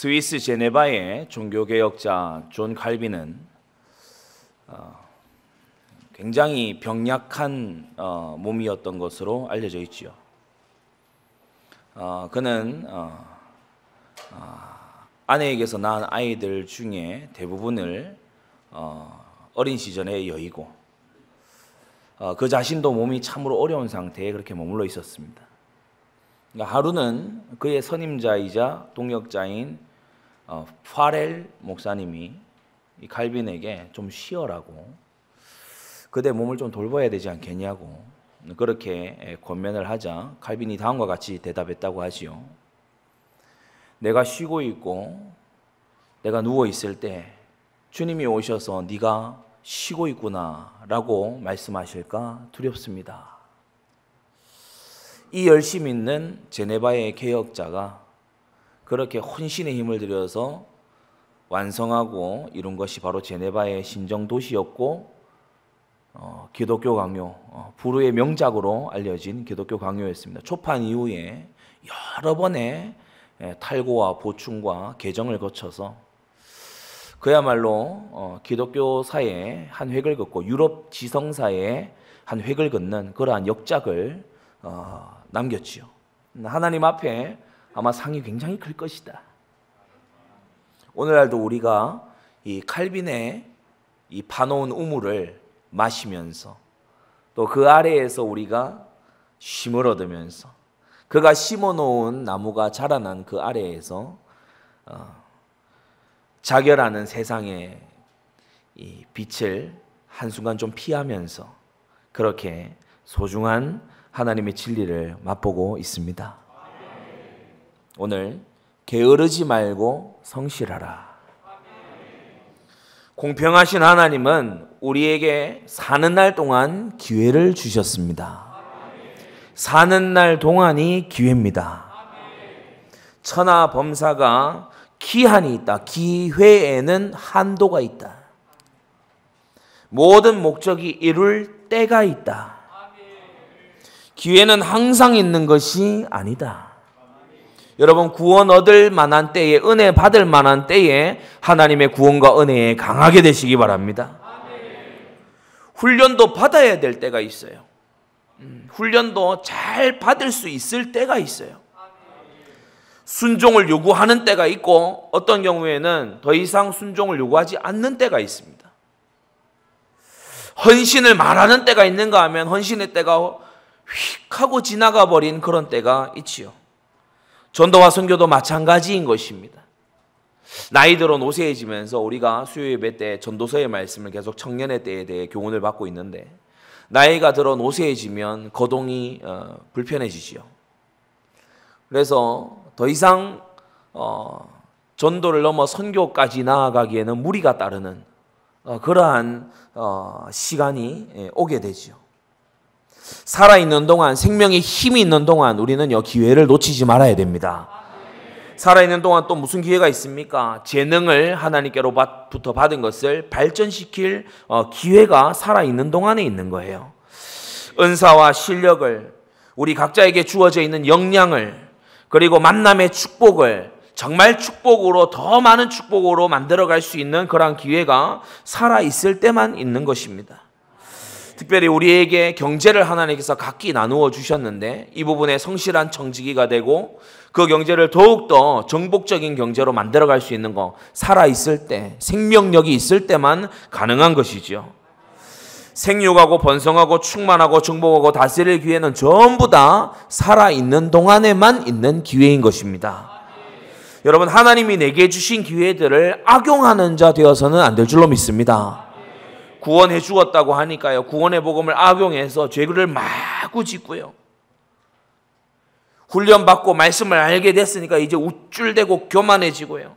스위스 제네바의 종교개혁자 존 칼빈은 굉장히 병약한 몸이었던 것으로 알려져 있지요. 그는 아내에게서 낳은 아이들 중에 대부분을 어린 시절에 여의고 그 자신도 몸이 참으로 어려운 상태에 그렇게 머물러 있었습니다. 그러니까 하루는 그의 선임자이자 동역자인 파렐 목사님이 이 칼빈에게 좀 쉬어라고, 그대 몸을 좀 돌봐야 되지 않겠냐고 그렇게 권면을 하자 칼빈이 다음과 같이 대답했다고 하지요. 내가 쉬고 있고 내가 누워 있을 때 주님이 오셔서 네가 쉬고 있구나 라고 말씀하실까 두렵습니다. 이 열심 있는 제네바의 개혁자가 그렇게 혼신의 힘을 들여서 완성하고 이룬 것이 바로 제네바의 신정도시였고 기독교 강요, 불후의 명작으로 알려진 기독교 강요였습니다. 초판 이후에 여러 번의 탈고와 보충과 개정을 거쳐서 그야말로 기독교사의 한 획을 긋고 유럽 지성사의 한 획을 긋는 그러한 역작을 남겼지요. 하나님 앞에 아마 상이 굉장히 클 것이다. 오늘날도 우리가 이 칼빈의 이 파놓은 우물을 마시면서 또 그 아래에서 우리가 쉼을 얻으면서 그가 심어놓은 나무가 자라난 그 아래에서 자결하는 세상의 이 빛을 한순간 좀 피하면서 그렇게 소중한 하나님의 진리를 맛보고 있습니다. 오늘 게으르지 말고 성실하라. 공평하신 하나님은 우리에게 사는 날 동안 기회를 주셨습니다. 사는 날 동안이 기회입니다. 천하 범사가 기한이 있다. 기회에는 한도가 있다. 모든 목적이 이룰 때가 있다. 기회는 항상 있는 것이 아니다. 여러분, 구원 얻을 만한 때에, 은혜 받을 만한 때에 하나님의 구원과 은혜에 강하게 되시기 바랍니다. 훈련도 받아야 될 때가 있어요. 훈련도 잘 받을 수 있을 때가 있어요. 순종을 요구하는 때가 있고 어떤 경우에는 더 이상 순종을 요구하지 않는 때가 있습니다. 헌신을 말하는 때가 있는가 하면 헌신의 때가 휙 하고 지나가 버린 그런 때가 있지요. 전도와 선교도 마찬가지인 것입니다. 나이 들어 노쇠해지면서 우리가 수요 예배 때 전도서의 말씀을 계속 청년의 때에 대해 교훈을 받고 있는데, 나이가 들어 노쇠해지면 거동이 불편해지지요. 그래서 더 이상 전도를 넘어 선교까지 나아가기에는 무리가 따르는 그러한 시간이 오게 되지요. 살아있는 동안, 생명의 힘이 있는 동안 우리는 이 기회를 놓치지 말아야 됩니다. 살아있는 동안 또 무슨 기회가 있습니까? 재능을 하나님께로부터 받은 것을 발전시킬 기회가 살아있는 동안에 있는 거예요. 은사와 실력을, 우리 각자에게 주어져 있는 역량을, 그리고 만남의 축복을 정말 축복으로, 더 많은 축복으로 만들어갈 수 있는 그런 기회가 살아있을 때만 있는 것입니다. 특별히 우리에게 경제를 하나님께서 각기 나누어 주셨는데 이 부분에 성실한 청지기가 되고 그 경제를 더욱더 정복적인 경제로 만들어갈 수 있는 거, 살아있을 때, 생명력이 있을 때만 가능한 것이죠. 생육하고 번성하고 충만하고 정복하고 다스릴 기회는 전부 다 살아있는 동안에만 있는 기회인 것입니다. 여러분, 하나님이 내게 주신 기회들을 악용하는 자 되어서는 안 될 줄로 믿습니다. 구원해 주었다고 하니까요, 구원의 복음을 악용해서 죄를 마구 짓고요, 훈련받고 말씀을 알게 됐으니까 이제 우쭐대고 교만해지고요,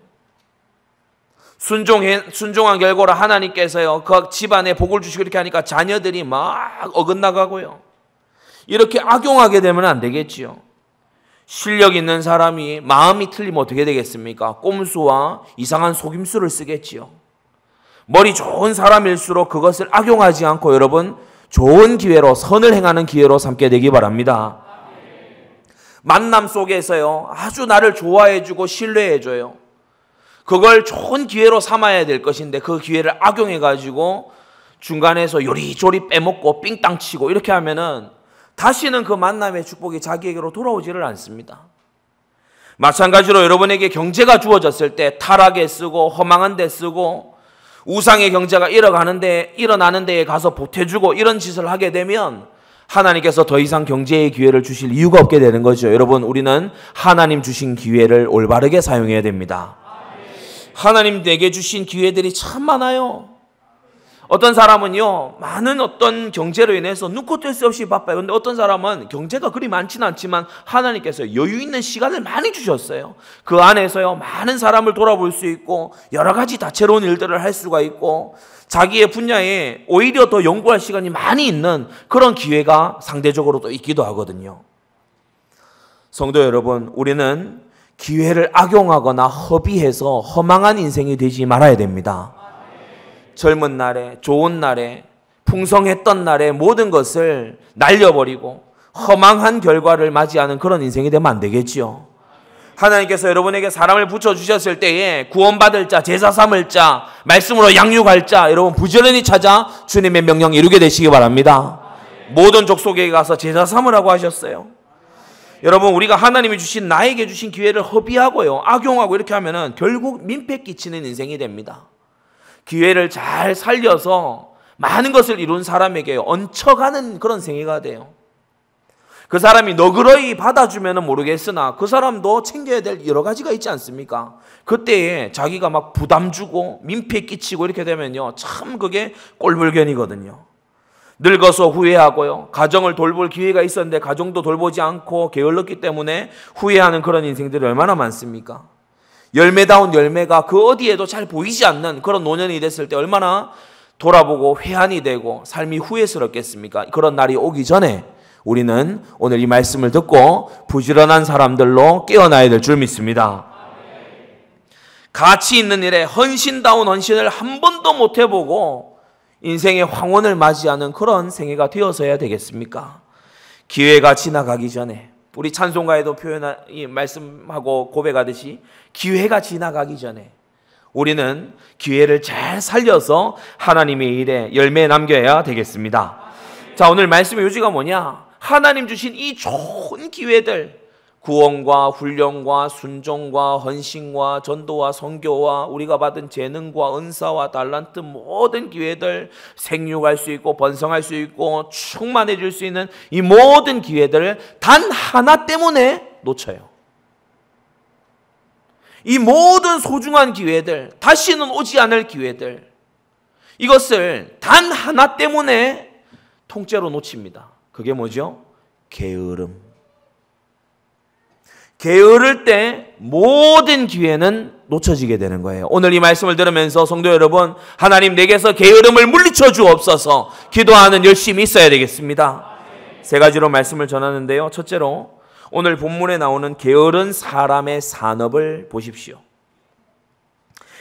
순종한 결과로 하나님께서요 그 집안에 복을 주시고 이렇게 하니까 자녀들이 막 어긋나가고요, 이렇게 악용하게 되면 안 되겠지요. 실력 있는 사람이 마음이 틀리면 어떻게 되겠습니까? 꼼수와 이상한 속임수를 쓰겠지요. 머리 좋은 사람일수록 그것을 악용하지 않고 여러분, 좋은 기회로, 선을 행하는 기회로 삼게 되기 바랍니다. 만남 속에서요 아주 나를 좋아해주고 신뢰해줘요, 그걸 좋은 기회로 삼아야 될 것인데 그 기회를 악용해가지고 중간에서 요리조리 빼먹고 삥땅 치고 이렇게 하면은 다시는 그 만남의 축복이 자기에게로 돌아오지를 않습니다. 마찬가지로 여러분에게 경제가 주어졌을 때 타락에 쓰고 허망한 데 쓰고 우상의 경제가 일어나는 데에 가서 보태주고 이런 짓을 하게 되면 하나님께서 더 이상 경제의 기회를 주실 이유가 없게 되는 거죠. 여러분, 우리는 하나님 주신 기회를 올바르게 사용해야 됩니다. 하나님 내게 주신 기회들이 참 많아요. 어떤 사람은요, 많은 어떤 경제로 인해서 눈코 뜰 새 없이 바빠요. 근데 어떤 사람은 경제가 그리 많지는 않지만 하나님께서 여유 있는 시간을 많이 주셨어요. 그 안에서요, 많은 사람을 돌아볼 수 있고 여러 가지 다채로운 일들을 할 수가 있고 자기의 분야에 오히려 더 연구할 시간이 많이 있는 그런 기회가 상대적으로 또 있기도 하거든요. 성도 여러분, 우리는 기회를 악용하거나 허비해서 허망한 인생이 되지 말아야 됩니다. 젊은 날에, 좋은 날에, 풍성했던 날에 모든 것을 날려버리고 허망한 결과를 맞이하는 그런 인생이 되면 안 되겠지요. 하나님께서 여러분에게 사람을 붙여주셨을 때에 구원받을 자, 제사 삼을 자, 말씀으로 양육할 자, 여러분 부지런히 찾아 주님의 명령 이루게 되시기 바랍니다. 모든 족속에게 가서 제사 삼으라고 하셨어요. 여러분, 우리가 하나님이 주신, 나에게 주신 기회를 허비하고요, 악용하고 이렇게 하면은 결국 민폐 끼치는 인생이 됩니다. 기회를 잘 살려서 많은 것을 이룬 사람에게 얹혀가는 그런 생애가 돼요. 그 사람이 너그러이 받아주면 모르겠으나 그 사람도 챙겨야 될 여러 가지가 있지 않습니까? 그때에 자기가 막 부담 주고 민폐 끼치고 이렇게 되면요, 참 그게 꼴불견이거든요. 늙어서 후회하고요, 가정을 돌볼 기회가 있었는데 가정도 돌보지 않고 게을렀기 때문에 후회하는 그런 인생들이 얼마나 많습니까? 열매다운 열매가 그 어디에도 잘 보이지 않는 그런 노년이 됐을 때 얼마나 돌아보고 회한이 되고 삶이 후회스럽겠습니까? 그런 날이 오기 전에 우리는 오늘 이 말씀을 듣고 부지런한 사람들로 깨어나야 될 줄 믿습니다. 가치 있는 일에 헌신다운 헌신을 한 번도 못 해보고 인생의 황혼을 맞이하는 그런 생애가 되어서야 되겠습니까? 기회가 지나가기 전에, 우리 찬송가에도 말씀하고 고백하듯이 기회가 지나가기 전에 우리는 기회를 잘 살려서 하나님의 일에 열매 남겨야 되겠습니다. 자, 오늘 말씀의 요지가 뭐냐? 하나님 주신 이 좋은 기회들, 구원과 훈련과 순종과 헌신과 전도와 선교와 우리가 받은 재능과 은사와 달란트, 모든 기회들, 생육할 수 있고 번성할 수 있고 충만해질 수 있는 이 모든 기회들을 단 하나 때문에 놓쳐요. 이 모든 소중한 기회들, 다시는 오지 않을 기회들, 이것을 단 하나 때문에 통째로 놓칩니다. 그게 뭐죠? 게으름. 게으를 때 모든 기회는 놓쳐지게 되는 거예요. 오늘 이 말씀을 들으면서 성도 여러분, 하나님 내게서 게으름을 물리쳐 주옵소서 기도하는 열심이 있어야 되겠습니다. 세 가지로 말씀을 전하는데요. 첫째로, 오늘 본문에 나오는 게으른 사람의 산업을 보십시오.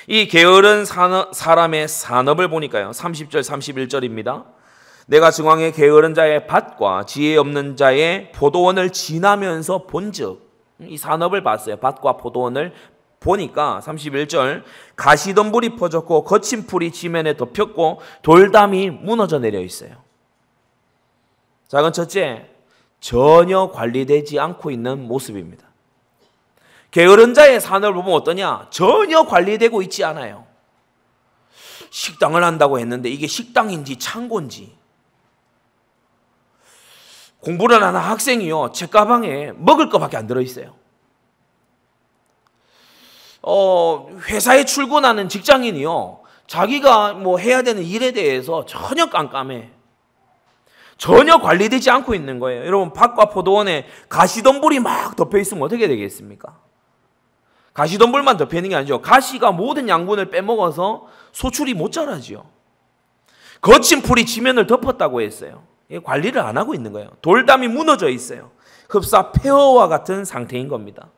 이 게으른 사람의 산업을 보니까요, 30절 31절입니다. 내가 정황에 게으른 자의 밭과 지혜 없는 자의 포도원을 지나면서 본즉, 이 산업을 봤어요. 밭과 포도원을 보니까 31절, 가시덤불이 퍼졌고 거친 풀이 지면에 덮였고 돌담이 무너져 내려 있어요. 자, 그건 첫째, 전혀 관리되지 않고 있는 모습입니다. 게으른 자의 산업을 보면 어떠냐? 전혀 관리되고 있지 않아요. 식당을 한다고 했는데 이게 식당인지 창고인지, 공부를 하는 학생이요, 책가방에 먹을 것밖에 안 들어있어요. 회사에 출근하는 직장인이요, 자기가 뭐 해야 되는 일에 대해서 전혀 깜깜해. 전혀 관리되지 않고 있는 거예요. 여러분, 밭과 포도원에 가시덤불이 막 덮여 있으면 어떻게 되겠습니까? 가시덤불만 덮여 있는 게 아니죠. 가시가 모든 양분을 빼먹어서 소출이 못 자라지요. 거친 풀이 지면을 덮었다고 했어요. 관리를 안 하고 있는 거예요. 돌담이 무너져 있어요. 흡사 폐허와 같은 상태인 겁니다.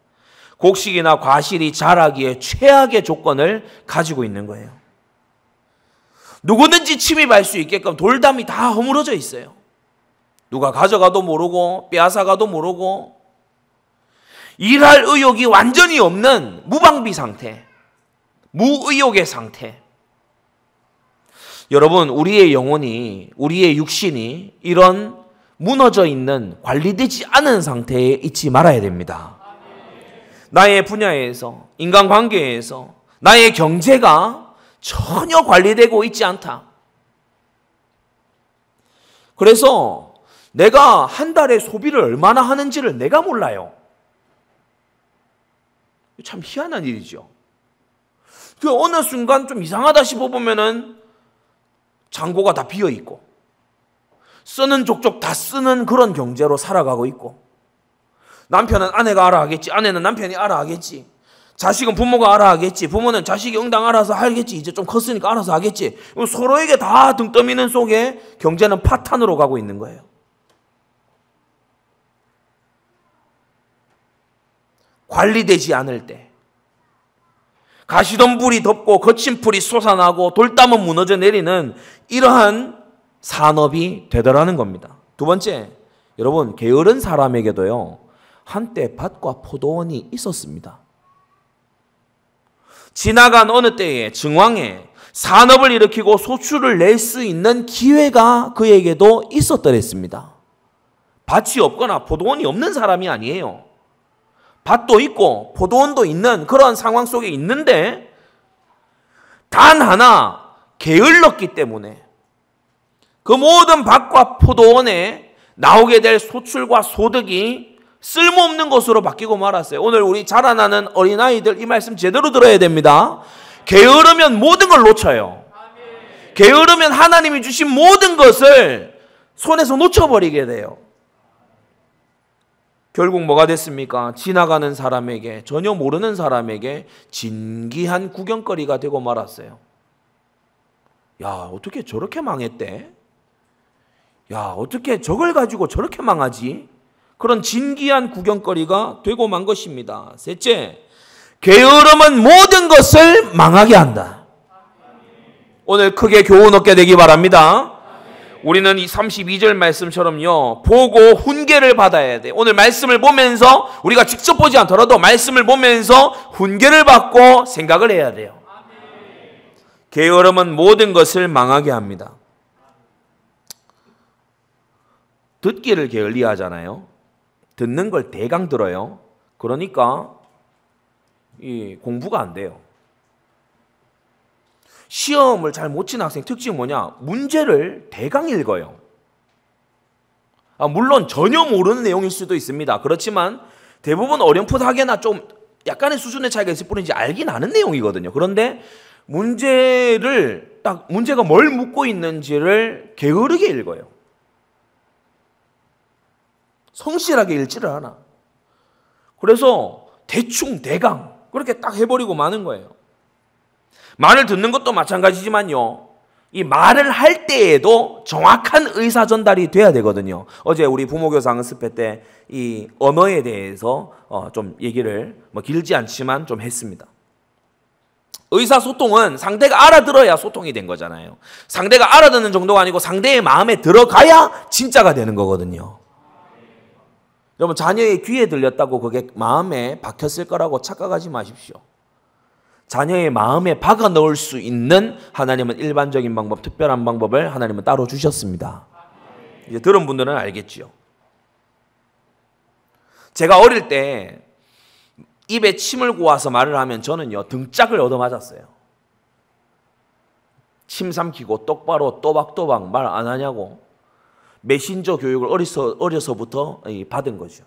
곡식이나 과실이 자라기에 최악의 조건을 가지고 있는 거예요. 누구든지 침입할 수 있게끔 돌담이 다 허물어져 있어요. 누가 가져가도 모르고 빼앗아가도 모르고 일할 의욕이 완전히 없는 무방비 상태. 무의욕의 상태. 여러분, 우리의 영혼이, 우리의 육신이 이런 무너져 있는, 관리되지 않은 상태에 있지 말아야 됩니다. 나의 분야에서, 인간관계에서 나의 경제가 전혀 관리되고 있지 않다. 그래서 내가 한 달에 소비를 얼마나 하는지를 내가 몰라요. 참 희한한 일이죠. 그 어느 순간 좀 이상하다 싶어보면은 창고가 다 비어있고 쓰는 족족 다 쓰는 그런 경제로 살아가고 있고, 남편은 아내가 알아 하겠지, 아내는 남편이 알아 하겠지, 자식은 부모가 알아 하겠지, 부모는 자식이 응당 알아서 하겠지, 이제 좀 컸으니까 알아서 하겠지. 서로에게 다 등 떠미는 속에 경제는 파탄으로 가고 있는 거예요. 관리되지 않을 때 가시덤 불이 덮고 거친 풀이 솟아나고 돌담은 무너져 내리는 이러한 산업이 되더라는 겁니다. 두 번째, 여러분, 게으른 사람에게도요, 한때 밭과 포도원이 있었습니다. 지나간 어느 때에 정황에 산업을 일으키고 소출을 낼 수 있는 기회가 그에게도 있었더랬습니다. 밭이 없거나 포도원이 없는 사람이 아니에요. 밭도 있고 포도원도 있는 그런 상황 속에 있는데, 단 하나 게을렀기 때문에 그 모든 밭과 포도원에 나오게 될 소출과 소득이 쓸모없는 것으로 바뀌고 말았어요. 오늘 우리 자라나는 어린아이들 이 말씀 제대로 들어야 됩니다. 게으르면 모든 걸 놓쳐요. 게으르면 하나님이 주신 모든 것을 손에서 놓쳐버리게 돼요. 결국 뭐가 됐습니까? 지나가는 사람에게, 전혀 모르는 사람에게 진기한 구경거리가 되고 말았어요. 야, 어떻게 저렇게 망했대? 야, 어떻게 저걸 가지고 저렇게 망하지? 그런 진기한 구경거리가 되고 만 것입니다. 셋째, 게으름은 모든 것을 망하게 한다. 오늘 크게 교훈 얻게 되기 바랍니다. 우리는 이 32절 말씀처럼요, 보고 훈계를 받아야 돼. 오늘 말씀을 보면서, 우리가 직접 보지 않더라도 말씀을 보면서 훈계를 받고 생각을 해야 돼요. 게으름은 모든 것을 망하게 합니다. 듣기를 게을리하잖아요. 듣는 걸 대강 들어요. 그러니까 이 공부가 안 돼요. 시험을 잘 못 치는 학생 특징이 뭐냐? 문제를 대강 읽어요. 물론 전혀 모르는 내용일 수도 있습니다. 그렇지만 대부분 어렴풋하게나 좀 약간의 수준의 차이가 있을 뿐이지 알긴 아는 내용이거든요. 그런데 문제가 뭘 묻고 있는지를 게으르게 읽어요. 성실하게 읽지를 않아. 그래서 대충 대강 그렇게 딱 해버리고 마는 거예요. 말을 듣는 것도 마찬가지지만요, 이 말을 할 때에도 정확한 의사 전달이 돼야 되거든요. 어제 우리 부모교사 응습회 때 이 언어에 대해서 좀 얘기를 길지 않지만 좀 했습니다. 의사소통은 상대가 알아들어야 소통이 된 거잖아요. 상대가 알아듣는 정도가 아니고 상대의 마음에 들어가야 진짜가 되는 거거든요. 여러분, 자녀의 귀에 들렸다고 그게 마음에 박혔을 거라고 착각하지 마십시오. 자녀의 마음에 박아 넣을 수 있는 하나님은 일반적인 방법, 특별한 방법을 하나님은 따로 주셨습니다. 이제 들은 분들은 알겠지요. 제가 어릴 때 입에 침을 고아서 말을 하면 저는요, 등짝을 얻어맞았어요. 침 삼키고 똑바로 또박또박 말 안 하냐고 메신저 교육을 어려서부터 받은 거죠.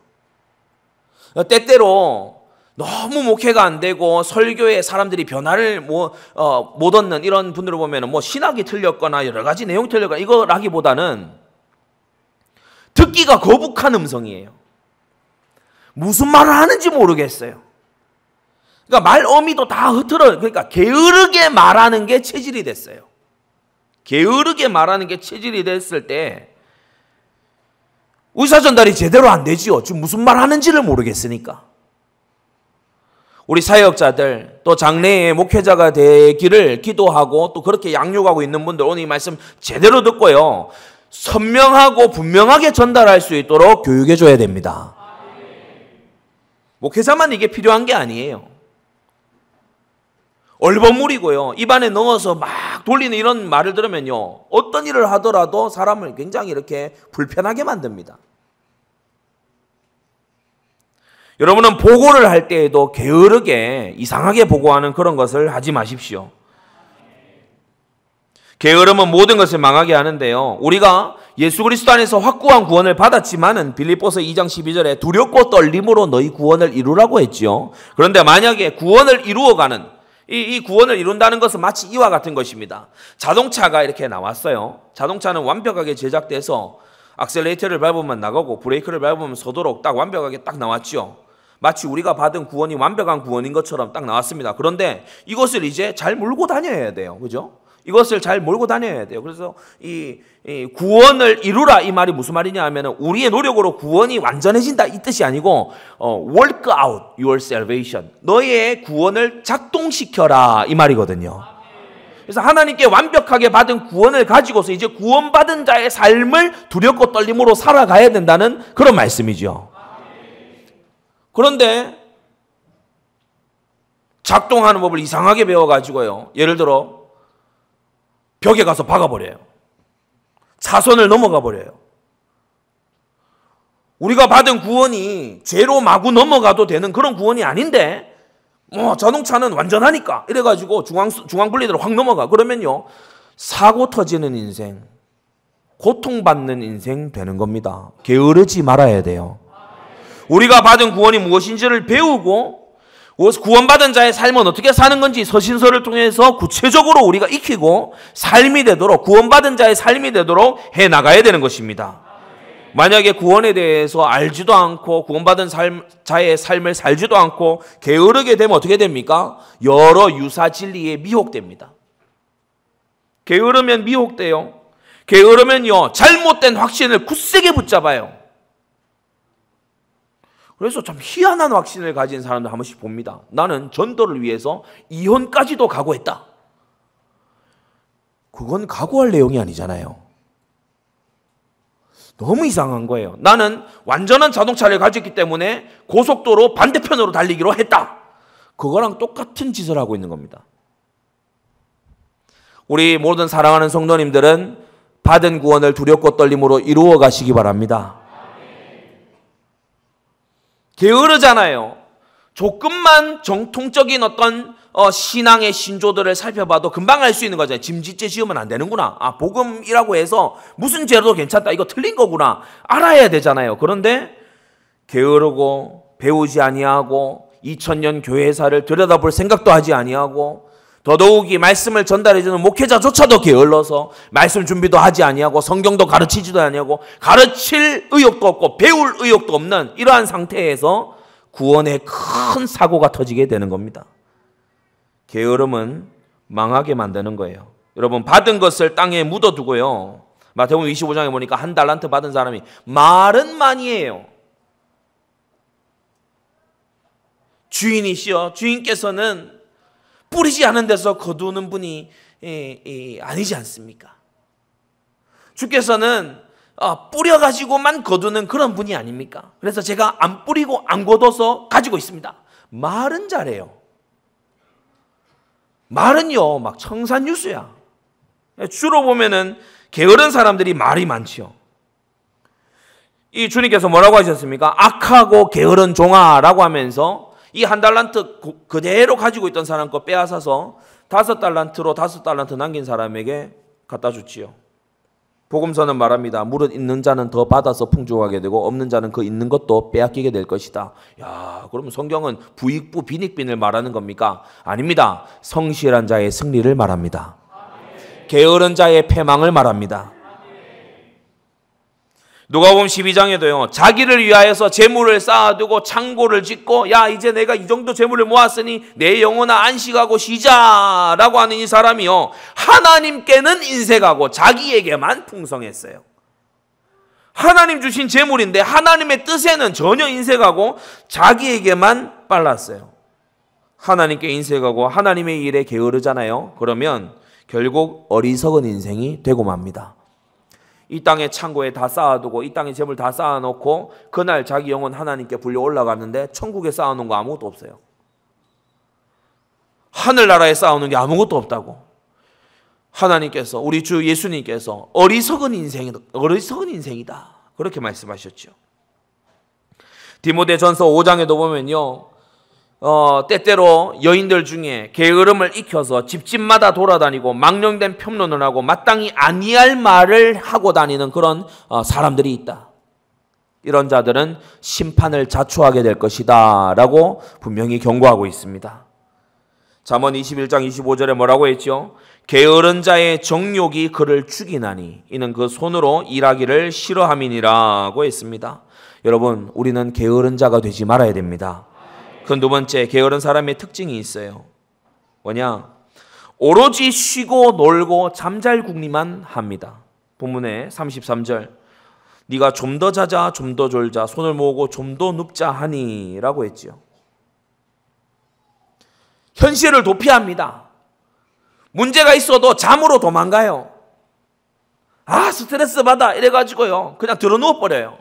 때때로 너무 목회가 안 되고 설교에 사람들이 변화를 못 얻는 이런 분들을 보면 신학이 틀렸거나 여러 가지 내용이 틀렸거나 이거라기보다는 듣기가 거북한 음성이에요. 무슨 말을 하는지 모르겠어요. 그러니까 말 어미도 다 흐트러요. 그러니까 게으르게 말하는 게 체질이 됐어요. 게으르게 말하는 게 체질이 됐을 때 의사 전달이 제대로 안 되지요. 지금 무슨 말 하는지를 모르겠으니까. 우리 사역자들 또 장래의 목회자가 되기를 기도하고 또 그렇게 양육하고 있는 분들 오늘 이 말씀 제대로 듣고요, 선명하고 분명하게 전달할 수 있도록 교육해 줘야 됩니다. 목회자만 이게 필요한 게 아니에요. 얼버무리고요. 입안에 넣어서 막 돌리는 이런 말을 들으면요. 어떤 일을 하더라도 사람을 굉장히 이렇게 불편하게 만듭니다. 여러분은 보고를 할 때에도 게으르게 이상하게 보고하는 그런 것을 하지 마십시오. 게으름은 모든 것을 망하게 하는데요. 우리가 예수 그리스도 안에서 확고한 구원을 받았지만은 빌립보서 2장 12절에 두렵고 떨림으로 너희 구원을 이루라고 했지요. 그런데 만약에 구원을 이루어가는 이 구원을 이룬다는 것은 마치 이와 같은 것입니다. 자동차가 이렇게 나왔어요. 자동차는 완벽하게 제작돼서 악셀레이터를 밟으면 나가고 브레이크를 밟으면 서도록 딱 완벽하게 딱 나왔죠. 마치 우리가 받은 구원이 완벽한 구원인 것처럼 딱 나왔습니다. 그런데 이것을 이제 잘 몰고 다녀야 돼요. 그죠? 이것을 잘 몰고 다녀야 돼요. 그래서 이 구원을 이루라 이 말이 무슨 말이냐 하면 우리의 노력으로 구원이 완전해진다 이 뜻이 아니고 work out your salvation. 너의 구원을 작동시켜라 이 말이거든요. 그래서 하나님께 완벽하게 받은 구원을 가지고서 이제 구원받은 자의 삶을 두렵고 떨림으로 살아가야 된다는 그런 말씀이죠. 그런데 작동하는 법을 이상하게 배워가지고요. 예를 들어 벽에 가서 박아버려요. 차선을 넘어가 버려요. 우리가 받은 구원이 죄로 마구 넘어가도 되는 그런 구원이 아닌데 자동차는 완전하니까 이래가지고 중앙분리대로 확 넘어가. 그러면요 사고 터지는 인생, 고통받는 인생 되는 겁니다. 게으르지 말아야 돼요. 우리가 받은 구원이 무엇인지를 배우고 구원받은 자의 삶은 어떻게 사는 건지 서신서를 통해서 구체적으로 우리가 익히고 삶이 되도록 구원받은 자의 삶이 되도록 해나가야 되는 것입니다. 만약에 구원에 대해서 알지도 않고 구원받은 자의 삶을 살지도 않고 게으르게 되면 어떻게 됩니까? 여러 유사 진리에 미혹됩니다. 게으르면 미혹돼요. 게으르면요 잘못된 확신을 굳세게 붙잡아요. 그래서 참 희한한 확신을 가진 사람들 한 번씩 봅니다. 나는 전도를 위해서 이혼까지도 각오했다. 그건 각오할 내용이 아니잖아요. 너무 이상한 거예요. 나는 완전한 자동차를 가졌기 때문에 고속도로 반대편으로 달리기로 했다. 그거랑 똑같은 짓을 하고 있는 겁니다. 우리 모든 사랑하는 성도님들은 받은 구원을 두렵고 떨림으로 이루어 가시기 바랍니다. 게으르잖아요. 조금만 정통적인 어떤 신앙의 신조들을 살펴봐도 금방 알 수 있는 거잖아요. 짐짓죄 지으면 안 되는구나. 복음이라고 해서 무슨 죄로도 괜찮다. 이거 틀린 거구나. 알아야 되잖아요. 그런데 게으르고 배우지 아니하고 2000년 교회사를 들여다볼 생각도 하지 아니하고 더더욱이 말씀을 전달해주는 목회자조차도 게을러서 말씀 준비도 하지 아니하고 성경도 가르치지도 아니하고 가르칠 의욕도 없고 배울 의욕도 없는 이러한 상태에서 구원에 큰 사고가 터지게 되는 겁니다. 게으름은 망하게 만드는 거예요. 여러분 받은 것을 땅에 묻어두고요. 마태복음 25장에 보니까 1달란트 받은 사람이 말은 많이 해요. 주인께서는 뿌리지 않은 데서 거두는 분이 아니지 않습니까? 주께서는 뿌려가지고만 거두는 그런 분이 아닙니까? 그래서 제가 안 뿌리고 안 거둬서 가지고 있습니다. 말은 잘해요. 말은요 막 청산유수야. 주로 보면은 게으른 사람들이 말이 많지요. 이 주님께서 뭐라고 하셨습니까? 악하고 게으른 종아라고 하면서 이 1달란트 그대로 가지고 있던 사람 거 빼앗아서 5달란트로 5달란트 남긴 사람에게 갖다 줬지요. 복음서는 말합니다. 무릇 있는 자는 더 받아서 풍족하게 되고 없는 자는 그 있는 것도 빼앗기게 될 것이다. 야, 그러면 성경은 부익부 빈익빈을 말하는 겁니까? 아닙니다. 성실한 자의 승리를 말합니다. 게으른 자의 패망을 말합니다. 누가복음 12장에도요. 자기를 위하여서 재물을 쌓아두고 창고를 짓고 야 이제 내가 이 정도 재물을 모았으니 내 영혼아 안식하고 쉬자라고 하는 이 사람이요. 하나님께는 인색하고 자기에게만 풍성했어요. 하나님 주신 재물인데 하나님의 뜻에는 전혀 인색하고 자기에게만 빨랐어요. 하나님께 인색하고 하나님의 일에 게으르잖아요. 그러면 결국 어리석은 인생이 되고 맙니다. 이 땅의 창고에 다 쌓아두고 이 땅의 재물 다 쌓아놓고 그날 자기 영혼 하나님께 불려 올라갔는데 천국에 쌓아놓은 거 아무것도 없어요. 하늘나라에 쌓아놓은 게 아무것도 없다고. 하나님께서, 우리 주 예수님께서 어리석은 인생이다. 그렇게 말씀하셨죠. 디모데전서 5장에도 보면요, 때때로 여인들 중에 게으름을 익혀서 집집마다 돌아다니고 망령된 평론을 하고 마땅히 아니할 말을 하고 다니는 그런 사람들이 있다. 이런 자들은 심판을 자초하게 될 것이다 라고 분명히 경고하고 있습니다. 잠언 21장 25절에 뭐라고 했죠? 게으른 자의 정욕이 그를 죽이나니 이는 그 손으로 일하기를 싫어함이니라고 했습니다. 여러분, 우리는 게으른 자가 되지 말아야 됩니다. 그 두 번째, 게으른 사람의 특징이 있어요. 뭐냐? 오로지 쉬고 놀고 잠잘궁리만 합니다. 본문의 33절, 네가 좀 더 자자 좀 더 졸자 손을 모으고 좀 더 눕자 하니 라고 했지요. 현실을 도피합니다. 문제가 있어도 잠으로 도망가요. 아, 스트레스 받아 이래가지고요 그냥 들어 누워버려요.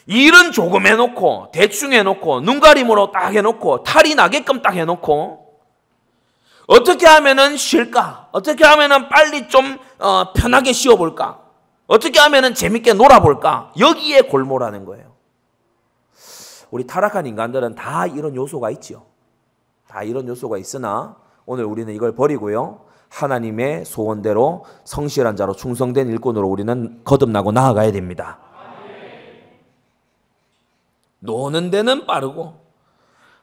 일은 조금 해놓고 대충 해놓고 눈가림으로 딱 해놓고 탈이 나게끔 딱 해놓고 어떻게 하면은 쉴까? 어떻게 하면은 빨리 좀 편하게 쉬어볼까? 어떻게 하면은 재밌게 놀아볼까? 여기에 골몰하는 거예요. 우리 타락한 인간들은 다 이런 요소가 있지요. 다 이런 요소가 있으나 오늘 우리는 이걸 버리고요, 하나님의 소원대로 성실한 자로 충성된 일꾼으로 우리는 거듭나고 나아가야 됩니다. 노는 데는 빠르고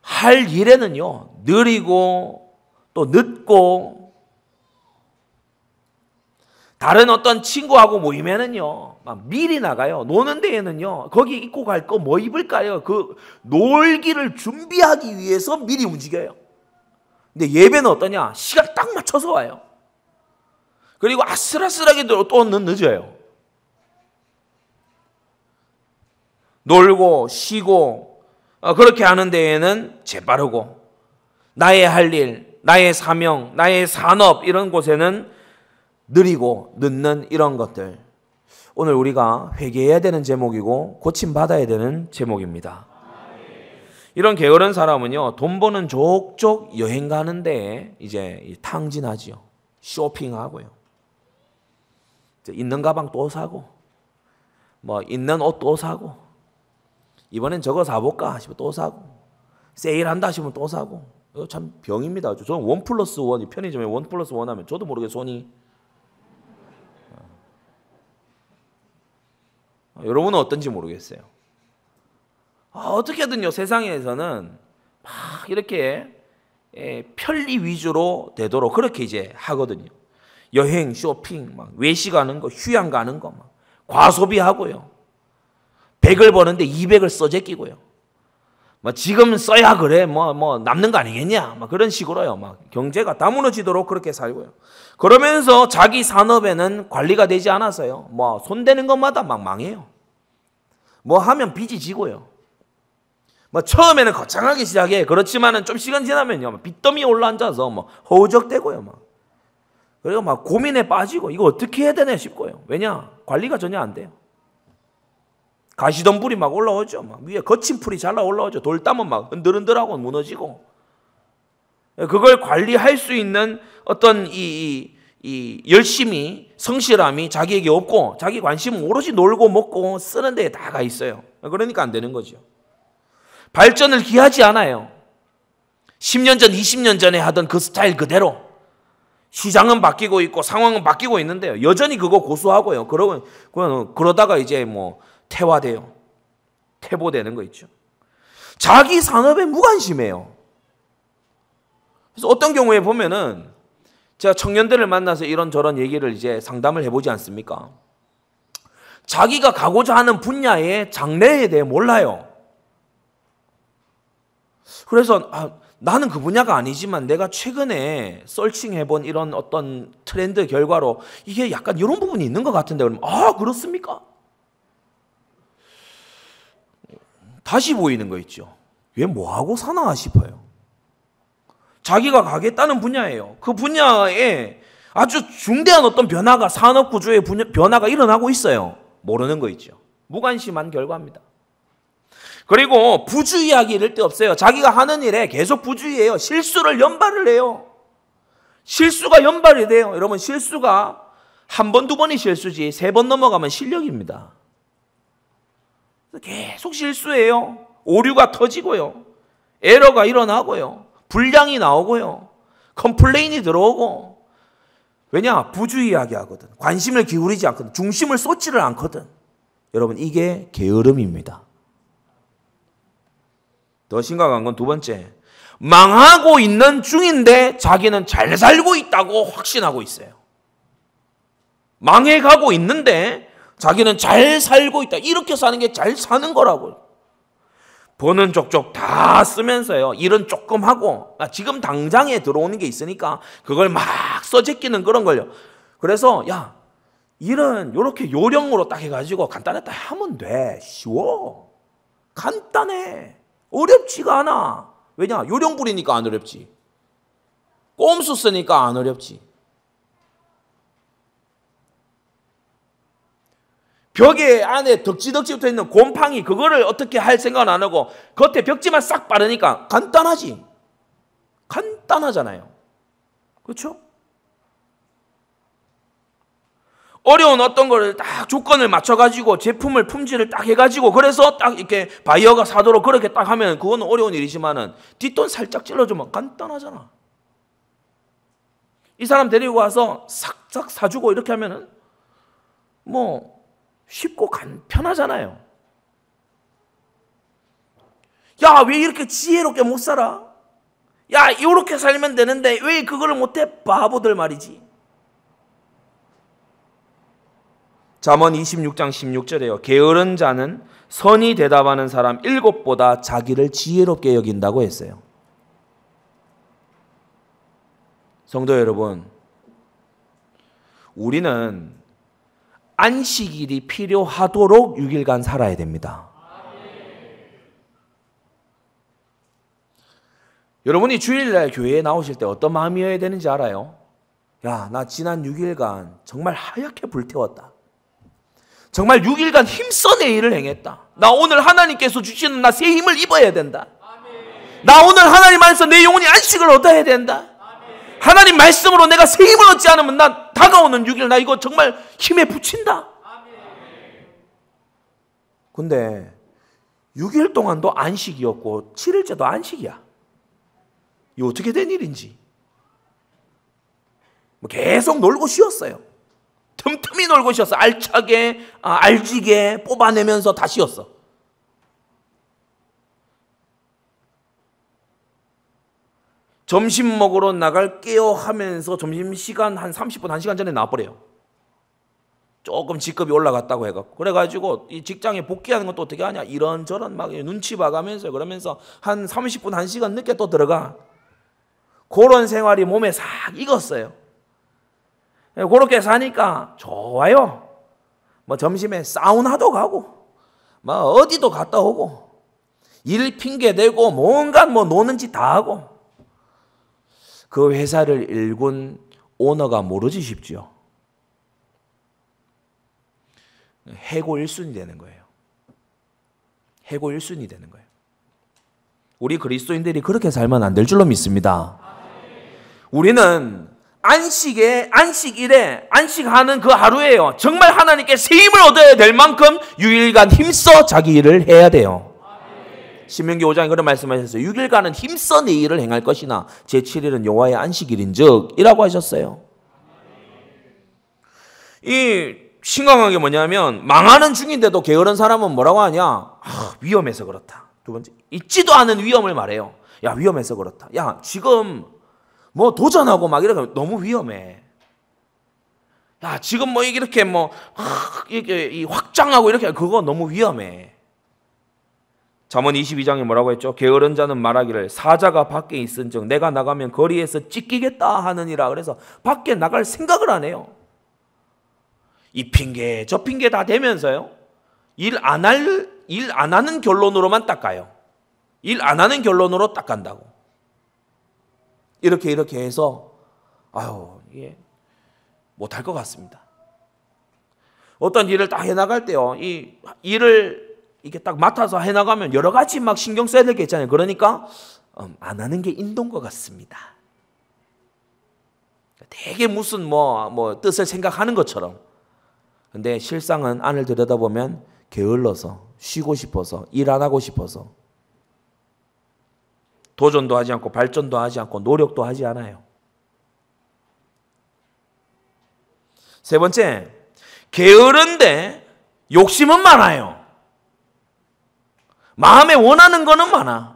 할 일에는요 느리고 또 늦고, 다른 어떤 친구하고 모이면은요 막 미리 나가요. 노는 데에는요 거기 입고 갈 거 뭐 입을까요? 그 놀기를 준비하기 위해서 미리 움직여요. 근데 예배는 어떠냐? 시간 딱 맞춰서 와요. 그리고 아슬아슬하게 또 늦어요. 놀고 쉬고 그렇게 하는 데에는 재빠르고, 나의 할 일, 나의 사명, 나의 산업 이런 곳에는 느리고 늦는 이런 것들, 오늘 우리가 회개해야 되는 제목이고 고침받아야 되는 제목입니다. 이런 게으른 사람은요 돈 버는 족족 여행 가는데 이제 탕진하지요. 쇼핑하고요, 있는 가방 또 사고 뭐 있는 옷 또 사고, 이번엔 저거 사볼까 싶으면 또 사고, 세일한다 싶으면 또 사고. 이거 참 병입니다. 저는 1+1, 편의점에 1+1 하면 저도 모르게 손이. 여러분은 어떤지 모르겠어요. 어떻게든요 세상에서는 막 이렇게 편리 위주로 되도록 그렇게 이제 하거든요. 여행, 쇼핑, 막 외식하는 거, 휴양 가는 거, 막 과소비하고요. 100을 버는데 200을 써제끼고요. 뭐 지금 써야 그래, 뭐 남는 거 아니겠냐, 막 그런 식으로요. 막 경제가 다 무너지도록 그렇게 살고요. 그러면서 자기 산업에는 관리가 되지 않아서요. 뭐 손대는 것마다 막 망해요. 뭐 하면 빚이 지고요. 뭐 처음에는 거창하게 시작해. 그렇지만은 좀 시간 지나면요, 빚더미에 올라앉아서 뭐 허우적대고요, 막. 그리고 막 고민에 빠지고 이거 어떻게 해야 되나 싶고요. 왜냐? 관리가 전혀 안 돼요. 가시덤불이 막 올라오죠. 막 위에 거친 풀이 잘 올라오죠. 돌 따면 막 흔들흔들하고 무너지고. 그걸 관리할 수 있는 어떤 이 열심히, 성실함이 자기에게 없고, 자기 관심은 오로지 놀고 먹고 쓰는 데에 다 가 있어요. 그러니까 안 되는 거죠. 발전을 기하지 않아요. 10년 전, 20년 전에 하던 그 스타일 그대로. 시장은 바뀌고 있고 상황은 바뀌고 있는데요, 여전히 그거 고수하고요. 그러다가 이제 뭐 퇴화돼요. 퇴보되는 거 있죠. 자기 산업에 무관심해요. 그래서 어떤 경우에 보면은 제가 청년들을 만나서 이런저런 얘기를 이제 상담을 해보지 않습니까? 자기가 가고자 하는 분야의 장래에 대해 몰라요. 그래서 나는 그 분야가 아니지만 내가 최근에 서칭해본 이런 어떤 트렌드 결과로 이게 약간 이런 부분이 있는 것 같은데, 그러면 그렇습니까? 다시 보이는 거 있죠. 왜 뭐하고 사나 싶어요. 자기가 가겠다는 분야예요. 그 분야에 아주 중대한 어떤 변화가, 산업 구조의 변화가 일어나고 있어요. 모르는 거 있죠. 무관심한 결과입니다. 그리고 부주의하기 이를 데 없어요. 자기가 하는 일에 계속 부주의해요. 실수를 연발을 해요. 실수가 연발이 돼요. 여러분, 실수가 한 번, 두 번이 실수지 3번 넘어가면 실력입니다. 계속 실수해요. 오류가 터지고요. 에러가 일어나고요. 불량이 나오고요. 컴플레인이 들어오고. 왜냐? 부주의하게 하거든. 관심을 기울이지 않거든. 중심을 쏟지를 않거든. 여러분, 이게 게으름입니다. 더 심각한 건 두 번째. 망하고 있는 중인데 자기는 잘 살고 있다고 확신하고 있어요. 망해가고 있는데 자기는 잘 살고 있다. 이렇게 사는 게 잘 사는 거라고요. 버는 족족 다 쓰면서요. 일은 조금 하고 지금 당장에 들어오는 게 있으니까 그걸 막 써제끼는 그런 걸요. 그래서 야, 일은 이렇게 요령으로 딱 해가지고 간단하게 딱 하면 돼. 쉬워. 간단해. 어렵지가 않아. 왜냐? 요령 부리니까 안 어렵지. 꼼수 쓰니까 안 어렵지. 벽에 안에 덕지덕지 붙어 있는 곰팡이 그거를 어떻게 할 생각은 안 하고 겉에 벽지만 싹 바르니까 간단하지. 간단하잖아요. 그렇죠? 어려운 어떤 거를 딱 조건을 맞춰가지고 제품을 품질을 딱 해가지고 그래서 딱 이렇게 바이어가 사도록 그렇게 딱 하면 그건 어려운 일이지만은 뒷돈 살짝 찔러주면 간단하잖아. 이 사람 데리고 와서 싹싹 사주고 이렇게 하면은 뭐 쉽고 간편하잖아요. 야, 왜 이렇게 지혜롭게 못 살아? 야, 이렇게 살면 되는데 왜 그거를 못해? 바보들 말이지. 잠언 26장 16절에요. 게으른 자는 선이 대답하는 사람 7보다 자기를 지혜롭게 여긴다고 했어요. 성도 여러분, 우리는 안식일이 필요하도록 6일간 살아야 됩니다. 여러분이 주일날 교회에 나오실 때 어떤 마음이어야 되는지 알아요? 야, 나 지난 6일간 정말 하얗게 불태웠다. 정말 6일간 힘써 내 일을 행했다. 나 오늘 하나님께서 주시는 나 새 힘을 입어야 된다. 나 오늘 하나님 안에서 내 영혼이 안식을 얻어야 된다. 하나님 말씀으로 내가 새 힘을 얻지 않으면 나 다가오는 6일 나 이거 정말 힘에 부친다. 근데 6일 동안도 안식이었고 7일째도 안식이야. 이거 어떻게 된 일인지. 계속 놀고 쉬었어요. 틈틈이 놀고 쉬었어. 알차게, 알지게 뽑아내면서 다 쉬었어. 점심 먹으러 나갈게요 하면서 점심시간 한 30분, 1시간 전에 나와버려요. 조금 직급이 올라갔다고 해갖고. 그래가지고 이 직장에 복귀하는 건 또 어떻게 하냐. 이런저런 막 눈치 봐가면서 그러면서 한 30분, 1시간 늦게 또 들어가. 그런 생활이 몸에 싹 익었어요. 그렇게 사니까 좋아요. 뭐 점심에 사우나도 가고, 뭐 어디도 갔다 오고, 일 핑계 대고, 뭔가 뭐 노는 짓 다 하고. 그 회사를 일군 오너가 모르지 싶죠. 해고 1순위 되는 거예요. 해고 1순위 되는 거예요. 우리 그리스도인들이 그렇게 살면 안 될 줄로 믿습니다. 우리는 안식일에 안식하는 그 하루예요. 정말 하나님께 새 힘을 얻어야 될 만큼 6일간 힘써 자기 일을 해야 돼요. 신명기 5장에 그런 말씀하셨어요. 6일간은 힘써 내 일을 행할 것이나 제7일은 여호와의 안식일인즉 이라고 하셨어요. 이 심각한 게 뭐냐면 망하는 중인데도 게으른 사람은 뭐라고 하냐? 위험해서 그렇다. 두 번째, 있지도 않은 위험을 말해요. 야, 위험해서 그렇다. 야, 지금 뭐 도전하고 막 이렇게 너무 위험해. 야, 지금 뭐 이렇게 뭐 이렇게 확장하고 이렇게 그거 너무 위험해. 잠언 22장에 뭐라고 했죠? 게으른 자는 말하기를 사자가 밖에 있은즉 내가 나가면 거리에서 찢기겠다 하느니라. 그래서 밖에 나갈 생각을 안 해요. 이 핑계 저 핑계 다 대면서요. 일 안 하는 결론으로만 딱 가요. 일 안 하는 결론으로 딱 간다고. 이렇게 해서 이게 못할 것 같습니다. 어떤 일을 딱 해나갈 때요. 이 일을 이게 딱 맡아서 해나가면 여러 가지 막 신경 써야 될 게 있잖아요. 그러니까 안 하는 게 인도인 것 같습니다. 되게 무슨 뭐 뜻을 생각하는 것처럼. 근데 실상은 안을 들여다보면 게을러서, 쉬고 싶어서, 일 안 하고 싶어서, 도전도 하지 않고 발전도 하지 않고 노력도 하지 않아요. 세 번째, 게으른데 욕심은 많아요. 마음에 원하는 거는 많아.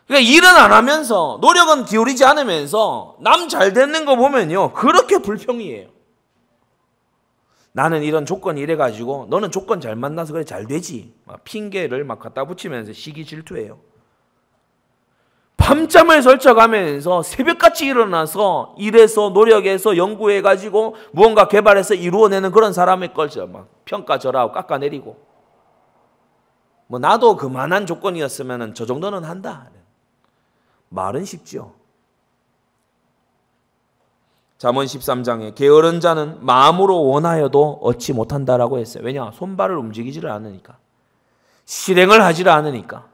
그러니까 일은 안 하면서 노력은 기울이지 않으면서 남 잘 되는 거 보면요, 그렇게 불평이에요. 나는 이런 조건이 이래가지고 너는 조건 잘 만나서 그래 잘 되지. 막 핑계를 막 갖다 붙이면서 시기 질투해요. 밤잠을 설쳐가면서 새벽같이 일어나서 일해서 노력해서 연구해가지고 무언가 개발해서 이루어내는 그런 사람의 걸 막 평가절하고 깎아내리고, 뭐 나도 그만한 조건이었으면 저 정도는 한다. 말은 쉽죠. 잠언 13장에 게으른 자는 마음으로 원하여도 얻지 못한다라고 했어요. 왜냐? 손발을 움직이지를 않으니까. 실행을 하지를 않으니까.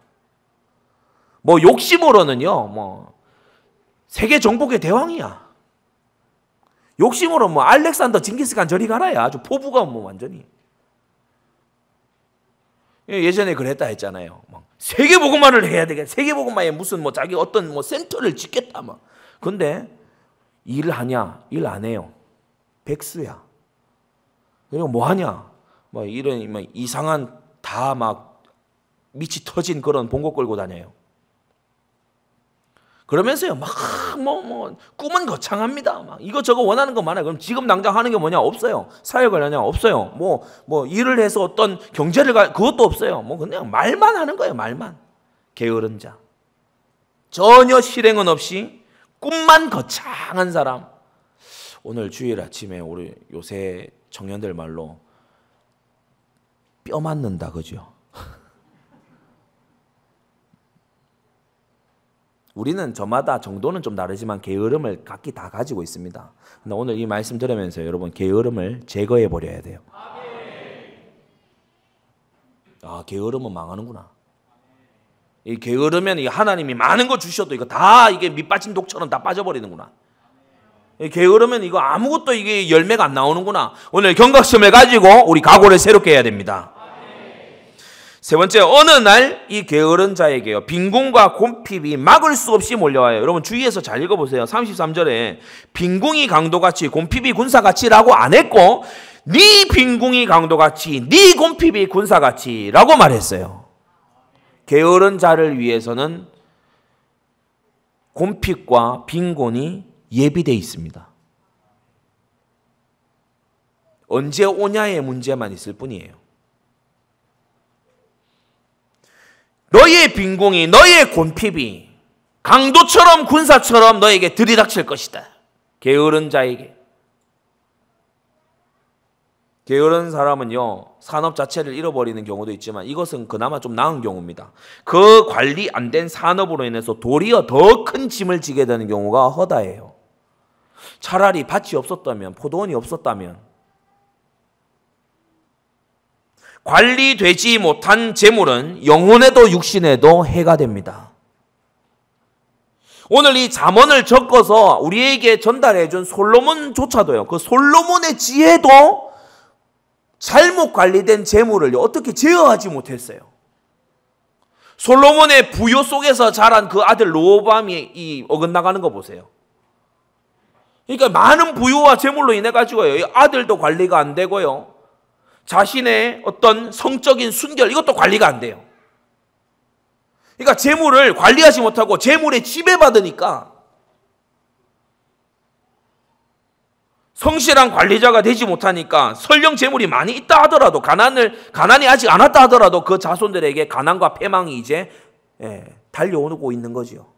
뭐 욕심으로는요, 뭐 세계 정복의 대왕이야. 욕심으로 뭐 알렉산더 징기스칸 저리 가라야. 아주 포부가 뭐 완전히. 예전에 그랬다 했잖아요. 막 세계복음화를 해야 되겠다. 세계복음화에 무슨 뭐 자기 어떤 뭐 센터를 짓겠다 막. 근데 일을 하냐? 일 안 해요. 백수야. 그리고 뭐 하냐? 뭐 이런 뭐 이상한 다 막 밑이 터진 그런 봉고 끌고 다녀요. 그러면서요, 막 꿈은 거창합니다. 막 이것저것 원하는 거 많아요. 그럼 지금 당장 하는 게 뭐냐? 없어요. 사역을 하냐? 없어요. 뭐 일을 해서 어떤 경제를 그것도 없어요. 뭐 그냥 말만 하는 거예요. 말만. 게으른 자. 전혀 실행은 없이 꿈만 거창한 사람. 오늘 주일 아침에 우리 요새 청년들 말로 뼈 맞는다, 그죠? 우리는 저마다 정도는 좀 다르지만 게으름을 각기 다 가지고 있습니다. 근데 오늘 이 말씀 들으면서 여러분 게으름을 제거해 버려야 돼요. 아, 게으름은 망하는구나. 이 게으르면 하나님이 많은 거 주셔도 이거 다 이게 밑빠진 독처럼 다 빠져버리는구나. 게으르면 이거 아무것도 이게 열매가 안 나오는구나. 오늘 경각심을 가지고 우리 각오를 새롭게 해야 됩니다. 세 번째, 어느 날 이 게으른 자에게요, 빈궁과 곰핍이 막을 수 없이 몰려와요. 여러분 주의해서 잘 읽어보세요. 33절에 빈궁이 강도같이 곰핍이 군사같이라고 안 했고 네 빈궁이 강도같이 네 곰핍이 군사같이 라고 말했어요. 게으른 자를 위해서는 곰핍과 빈곤이 예비되어 있습니다. 언제 오냐의 문제만 있을 뿐이에요. 너의 빈궁이, 너의 곰핍이 강도처럼 군사처럼 너에게 들이닥칠 것이다. 게으른 자에게. 게으른 사람은요, 산업 자체를 잃어버리는 경우도 있지만 이것은 그나마 좀 나은 경우입니다. 그 관리 안 된 산업으로 인해서 도리어 더 큰 짐을 지게 되는 경우가 허다해요. 차라리 밭이 없었다면, 포도원이 없었다면, 관리되지 못한 재물은 영혼에도 육신에도 해가 됩니다. 오늘 이 잠언을 적어서 우리에게 전달해 준 솔로몬조차도요, 그 솔로몬의 지혜도 잘못 관리된 재물을 어떻게 제어하지 못했어요. 솔로몬의 부요 속에서 자란 그 아들 르호보암이 이 어긋나가는 거 보세요. 그러니까 많은 부요와 재물로 인해 가지고요, 아들도 관리가 안 되고요, 자신의 어떤 성적인 순결 이것도 관리가 안 돼요. 그러니까 재물을 관리하지 못하고 재물에 지배받으니까 성실한 관리자가 되지 못하니까 설령 재물이 많이 있다 하더라도 가난이 아직 안 왔다 하더라도 그 자손들에게 가난과 패망이 이제 달려오고 있는 거죠.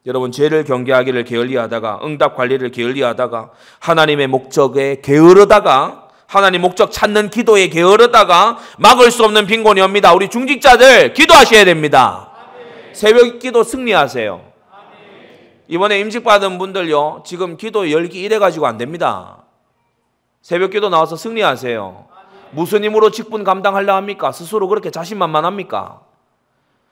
여러분, 죄를 경계하기를 게을리하다가, 응답 관리를 게을리하다가, 하나님의 목적에 게으르다가, 하나님 목적 찾는 기도에 게으르다가 막을 수 없는 빈곤이 옵니다. 우리 중직자들 기도하셔야 됩니다. 아멘. 새벽 기도 승리하세요. 아멘. 이번에 임직받은 분들요, 지금 기도 열기 이래가지고 안 됩니다. 새벽 기도 나와서 승리하세요. 아멘. 무슨 힘으로 직분 감당하려 합니까? 스스로 그렇게 자신만만합니까?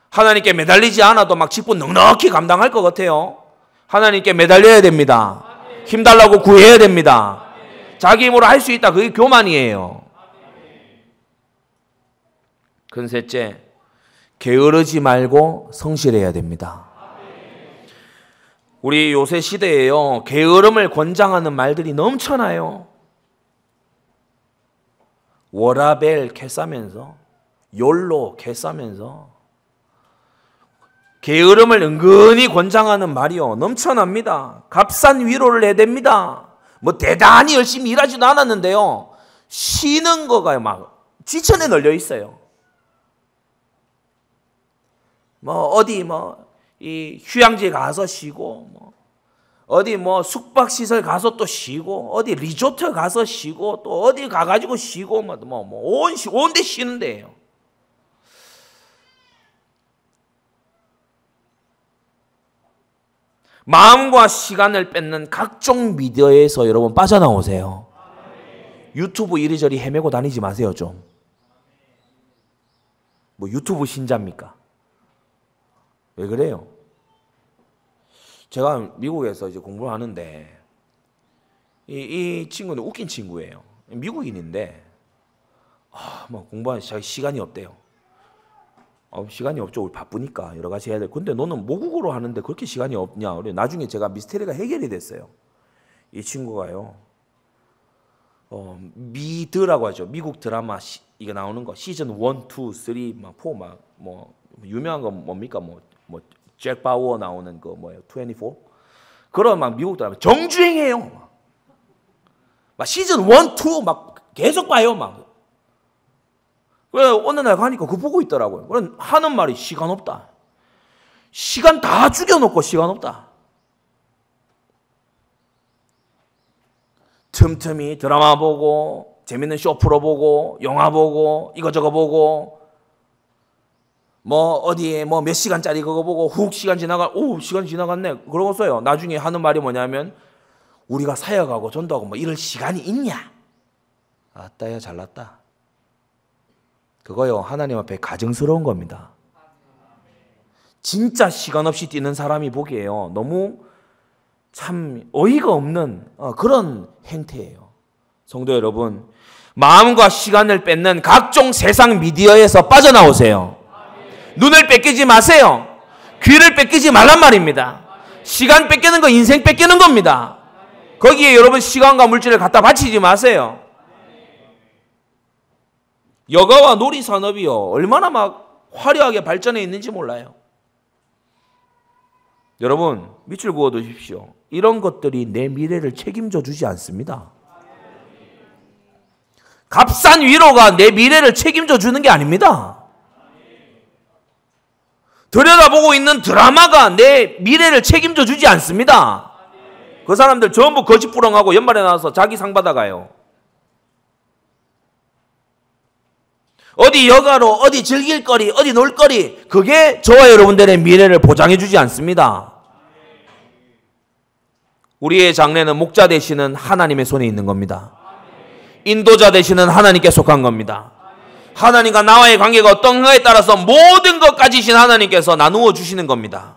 하나님께 매달리지 않아도 막 직분 넉넉히 감당할 것 같아요. 하나님께 매달려야 됩니다. 힘달라고 구해야 됩니다. 자기 힘으로 할 수 있다. 그게 교만이에요. 큰 셋째, 게으르지 말고 성실해야 됩니다. 우리 요새 시대에요, 게으름을 권장하는 말들이 넘쳐나요. 워라벨 캐싸면서, 욜로 캐싸면서 게으름을 은근히 권장하는 말이요 넘쳐납니다. 값싼 위로를 해야 됩니다. 뭐 대단히 열심히 일하지도 않았는데요, 쉬는 거가 막 지천에 널려 있어요. 뭐 어디 뭐 이 휴양지 가서 쉬고, 뭐 어디 뭐 숙박 시설 가서 또 쉬고, 어디 리조트 가서 쉬고, 또 어디 가가지고 쉬고, 온데 쉬는 데예요. 마음과 시간을 뺏는 각종 미디어에서 여러분 빠져나오세요. 유튜브 이리저리 헤매고 다니지 마세요 좀. 뭐 유튜브 신자입니까? 왜 그래요? 제가 미국에서 이제 공부를 하는데 이 친구는 웃긴 친구예요. 미국인인데 뭐 공부할 시간이 없대요. 시간이 없죠. 우리 바쁘니까 여러 가지 해야 돼. 근데 너는 모국어로 하는데 그렇게 시간이 없냐? 그래. 나중에 제가 미스테리가 해결이 됐어요. 이 친구가요, 미드라고 하죠. 미국 드라마 이거 나오는 거 시즌 1, 2, 3, 막 4, 막 뭐 유명한 거 뭡니까? 뭐 잭 바우어 나오는 거 뭐예요? 24? 그런 막 미국 드라마 정주행해요. 막 시즌 1, 2 막 계속 봐요. 막. 그래 어느 날 가니까 그거 보고 있더라고요. 그래 하는 말이 시간 없다. 시간 다 죽여놓고 시간 없다. 틈틈이 드라마 보고 재밌는 쇼 프로 보고 영화 보고 이거저거 보고 뭐 어디에 뭐 몇 시간짜리 그거 보고 훅 시간 지나갔네 그러고서요 나중에 하는 말이 뭐냐면 우리가 사역하고 전도하고 뭐 이럴 시간이 있냐? 아따야 잘났다. 그거요 하나님 앞에 가증스러운 겁니다. 진짜 시간 없이 뛰는 사람이 보기에요 너무 참 어이가 없는 그런 행태예요. 성도 여러분, 마음과 시간을 뺏는 각종 세상 미디어에서 빠져나오세요. 눈을 뺏기지 마세요. 귀를 뺏기지 말란 말입니다. 시간 뺏기는 거 인생 뺏기는 겁니다. 거기에 여러분 시간과 물질을 갖다 바치지 마세요. 여가와 놀이 산업이요 얼마나 막 화려하게 발전해 있는지 몰라요. 여러분 밑줄 그어 두십시오. 이런 것들이 내 미래를 책임져 주지 않습니다. 값싼 위로가 내 미래를 책임져 주는 게 아닙니다. 들여다보고 있는 드라마가 내 미래를 책임져 주지 않습니다. 그 사람들 전부 거짓부렁하고 연말에 나와서 자기 상 받아가요. 어디 여가로 어디 즐길 거리 어디 놀 거리 그게 저와 여러분들의 미래를 보장해 주지 않습니다. 우리의 장래는 목자 되시는 하나님의 손에 있는 겁니다. 인도자 되시는 하나님께 속한 겁니다. 하나님과 나와의 관계가 어떤가에 따라서 모든 것 가지신 하나님께서 나누어 주시는 겁니다.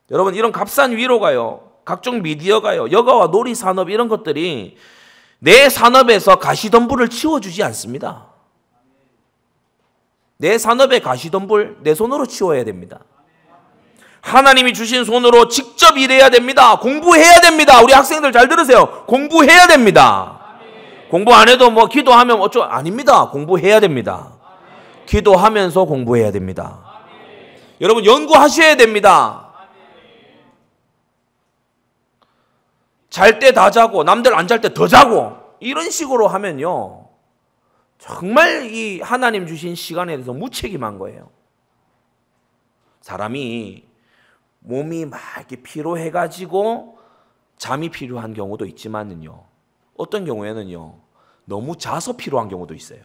여러분 이런 값싼 위로가요 각종 미디어가요 여가와 놀이 산업 이런 것들이 내 산업에서 가시덤불을 치워주지 않습니다. 내 산업의 가시덤불 내 손으로 치워야 됩니다. 하나님이 주신 손으로 직접 일해야 됩니다. 공부해야 됩니다. 우리 학생들 잘 들으세요. 공부해야 됩니다. 공부 안 해도 뭐 기도하면 아닙니다. 공부해야 됩니다. 기도하면서 공부해야 됩니다. 여러분 연구하셔야 됩니다. 잘 때 다 자고 남들 안 잘 때 더 자고 이런 식으로 하면요 정말 이 하나님 주신 시간에 대해서 무책임한 거예요. 사람이 몸이 막 이렇게 피로해가지고 잠이 필요한 경우도 있지만은요 어떤 경우에는요 너무 자서 피로한 경우도 있어요.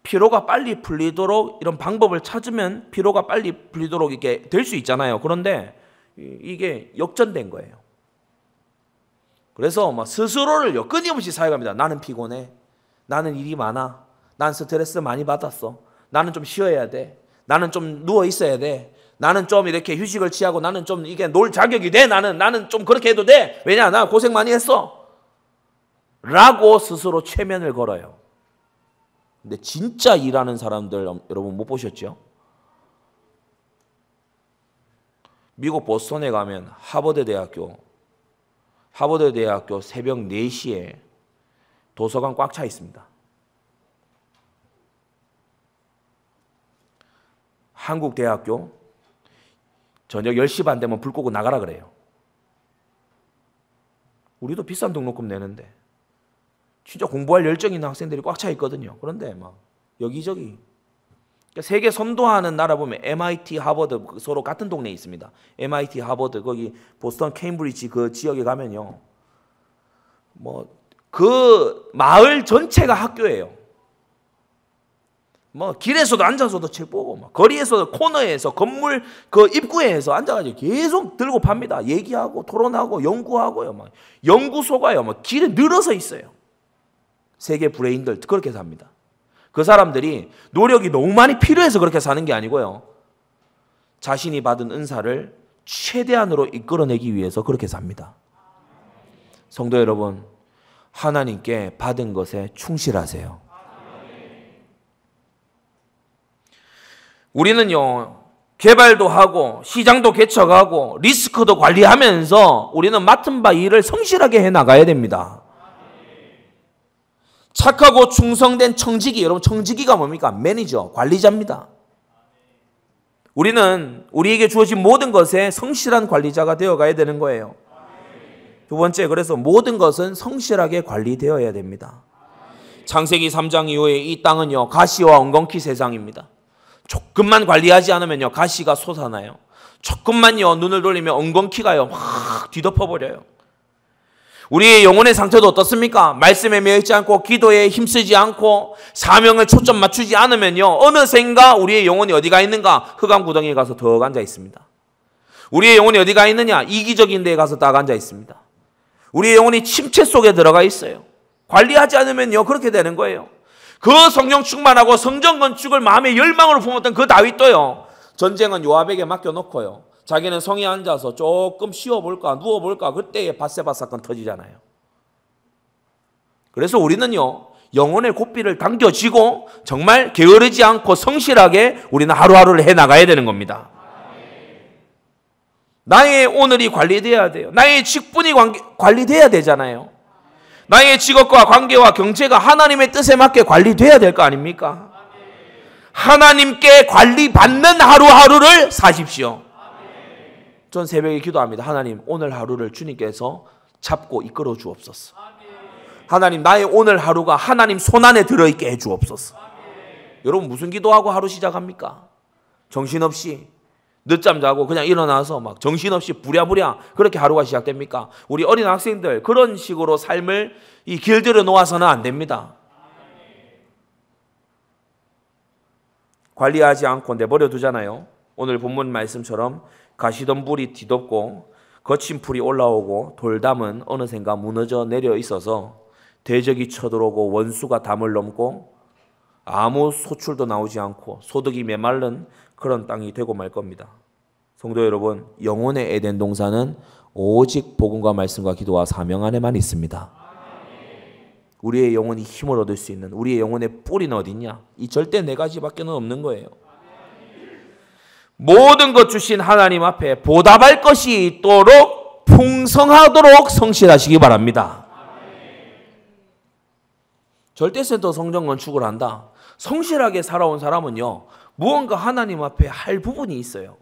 피로가 빨리 풀리도록 이런 방법을 찾으면 피로가 빨리 풀리도록 이렇게 될 수 있잖아요. 그런데 이게 역전된 거예요. 그래서 막 스스로를 끊임없이 사용합니다. 나는 피곤해. 나는 일이 많아. 난 스트레스 많이 받았어. 나는 좀 쉬어야 돼. 나는 좀 누워 있어야 돼. 나는 좀 이렇게 휴식을 취하고 나는 좀 이게 놀 자격이 돼. 나는 좀 그렇게 해도 돼. 왜냐? 나 고생 많이 했어. 라고 스스로 최면을 걸어요. 근데 진짜 일하는 사람들 여러분 못 보셨죠? 미국 보스턴에 가면 하버드 대학교 새벽 4시에 도서관 꽉 차 있습니다. 한국 대학교 저녁 10시 반 되면 불 끄고 나가라 그래요. 우리도 비싼 등록금 내는데 진짜 공부할 열정 있는 학생들이 꽉 차 있거든요. 그런데 막 여기저기 세계 선도하는 나라 보면 MIT, 하버드 서로 같은 동네에 있습니다. MIT, 하버드 거기 보스턴, 케임브리지 그 지역에 가면요. 뭐 그 마을 전체가 학교예요. 뭐 길에서도 앉아서도 책 보고 막 거리에서도 코너에서 건물 그 입구에서 앉아가지고 계속 들고 팝니다. 얘기하고 토론하고 연구하고요. 막 연구소가요. 막 길에 늘어서 있어요. 세계 브레인들 그렇게 삽니다. 그 사람들이 노력이 너무 많이 필요해서 그렇게 사는 게 아니고요. 자신이 받은 은사를 최대한으로 이끌어내기 위해서 그렇게 삽니다. 성도 여러분, 하나님께 받은 것에 충실하세요. 우리는요, 개발도 하고 시장도 개척하고 리스크도 관리하면서 우리는 맡은 바 일을 성실하게 해나가야 됩니다. 착하고 충성된 청지기, 여러분 청지기가 뭡니까? 매니저, 관리자입니다. 우리는 우리에게 주어진 모든 것에 성실한 관리자가 되어가야 되는 거예요. 두 번째, 그래서 모든 것은 성실하게 관리되어야 됩니다. 창세기 3장 이후에 이 땅은요, 가시와 엉겅퀴 세상입니다. 조금만 관리하지 않으면요, 가시가 솟아나요. 조금만요, 눈을 돌리면 엉겅퀴가요, 막 뒤덮어버려요. 우리의 영혼의 상태도 어떻습니까? 말씀에 매여있지 않고 기도에 힘쓰지 않고 사명을 초점 맞추지 않으면요, 어느샌가 우리의 영혼이 어디가 있는가? 흑암 구덩이에 가서 더 앉아 있습니다. 우리의 영혼이 어디가 있느냐? 이기적인 데에 가서 딱 앉아 있습니다. 우리의 영혼이 침체 속에 들어가 있어요. 관리하지 않으면요, 그렇게 되는 거예요. 그 성령 충만하고 성전 건축을 마음의 열망으로 품었던 그 다윗도요, 전쟁은 요압에게 맡겨놓고요, 자기는 성에 앉아서 조금 쉬어볼까 누워볼까 그때에 밧세바 사건 터지잖아요. 그래서 우리는요, 영혼의 고삐를 당겨쥐고 정말 게으르지 않고 성실하게 우리는 하루하루를 해나가야 되는 겁니다. 나의 오늘이 관리돼야 돼요. 나의 직분이 관리돼야 되잖아요. 나의 직업과 관계와 경제가 하나님의 뜻에 맞게 관리돼야 될 거 아닙니까? 하나님께 관리받는 하루하루를 사십시오. 전 새벽에 기도합니다. 하나님, 오늘 하루를 주님께서 잡고 이끌어 주옵소서. 하나님, 나의 오늘 하루가 하나님 손안에 들어있게 해 주옵소서. 여러분 무슨 기도하고 하루 시작합니까? 정신없이 늦잠 자고 그냥 일어나서 막 정신없이 부랴부랴 그렇게 하루가 시작됩니까? 우리 어린 학생들 그런 식으로 삶을 길들여 놓아서는 안 됩니다. 관리하지 않고 내버려 두잖아요. 오늘 본문 말씀처럼 가시덤불이 뒤덮고 거친 풀이 올라오고 돌담은 어느샌가 무너져 내려 있어서 대적이 쳐들어오고 원수가 담을 넘고 아무 소출도 나오지 않고 소득이 메말른 그런 땅이 되고 말 겁니다. 성도 여러분, 영혼의 에덴 동산은 오직 복음과 말씀과 기도와 사명 안에만 있습니다. 우리의 영혼이 힘을 얻을 수 있는 우리의 영혼의 뿌리는 어디냐? 이 절대 네 가지밖에는 없는 거예요. 모든 것 주신 하나님 앞에 보답할 것이 있도록 풍성하도록 성실하시기 바랍니다. 절대센터 성전 건축을 한다. 성실하게 살아온 사람은요, 무언가 하나님 앞에 할 부분이 있어요.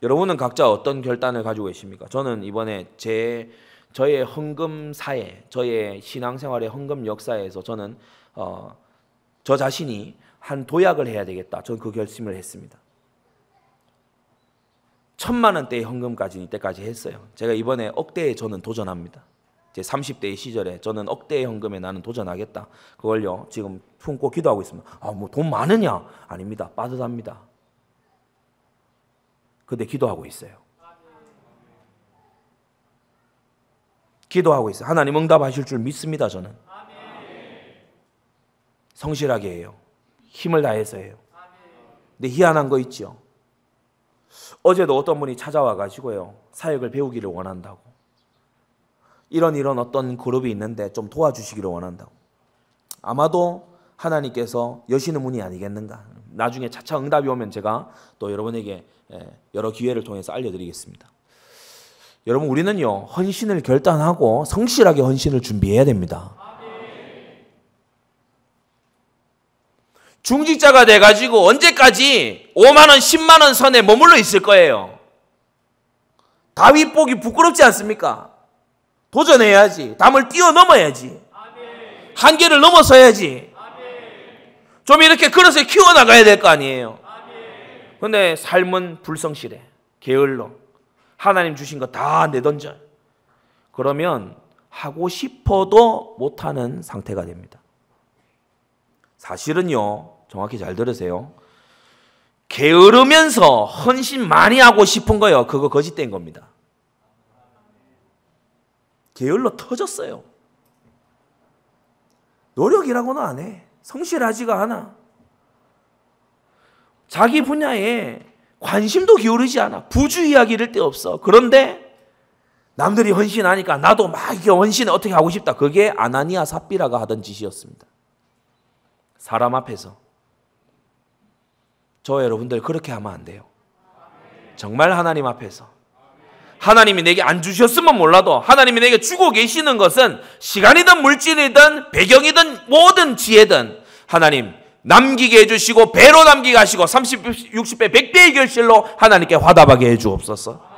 여러분은 각자 어떤 결단을 가지고 계십니까? 저는 이번에 저의 헌금사에, 저의 신앙생활의 헌금 역사에서 저는 저 자신이 한 도약을 해야 되겠다. 저는 그 결심을 했습니다. 1,000만 원대의 헌금까지 이때까지 했어요. 제가 이번에 억대에 저는 도전합니다. 제 30대의 시절에 저는 억대의 헌금에 나는 도전하겠다. 그걸요 지금 품고 기도하고 있습니다. 뭐 돈 많으냐? 아닙니다. 빠듯합니다. 근데 기도하고 있어요. 기도하고 있어요. 하나님 응답하실 줄 믿습니다. 저는 성실하게 해요. 힘을 다해서 해요. 근데 희한한 거 있죠. 어제도 어떤 분이 찾아와 가지고요, 사역을 배우기를 원한다고, 이런 어떤 그룹이 있는데 좀 도와주시기를 원한다고. 아마도 하나님께서 여시는 문이 아니겠는가. 나중에 차차 응답이 오면 제가 또 여러분에게 여러 기회를 통해서 알려드리겠습니다. 여러분, 우리는요, 헌신을 결단하고 성실하게 헌신을 준비해야 됩니다. 중직자가 돼가지고 언제까지 5만 원, 10만 원 선에 머물러 있을 거예요. 다윗 보기 부끄럽지 않습니까? 도전해야지. 담을 뛰어넘어야지. 한계를 넘어서야지. 좀 이렇게 그릇을 키워나가야 될 거 아니에요. 그런데 삶은 불성실해. 게을러. 하나님 주신 거 다 내던져. 그러면 하고 싶어도 못하는 상태가 됩니다. 사실은요, 정확히 잘 들으세요. 게으르면서 헌신 많이 하고 싶은 거요, 그거 거짓된 겁니다. 게을러 터졌어요. 노력이라고는 안 해. 성실하지가 않아. 자기 분야에 관심도 기울이지 않아. 부주의하기 이럴 데 없어. 그런데 남들이 헌신하니까 나도 막 이게 헌신을 어떻게 하고 싶다. 그게 아나니아 삽비라가 하던 짓이었습니다. 사람 앞에서. 저 여러분들 그렇게 하면 안 돼요. 정말 하나님 앞에서. 하나님이 내게 안 주셨으면 몰라도 하나님이 내게 주고 계시는 것은 시간이든 물질이든 배경이든 모든 지혜든 하나님 남기게 해주시고 배로 남기게 하시고 30배, 60배, 100배의 결실로 하나님께 화답하게 해주옵소서.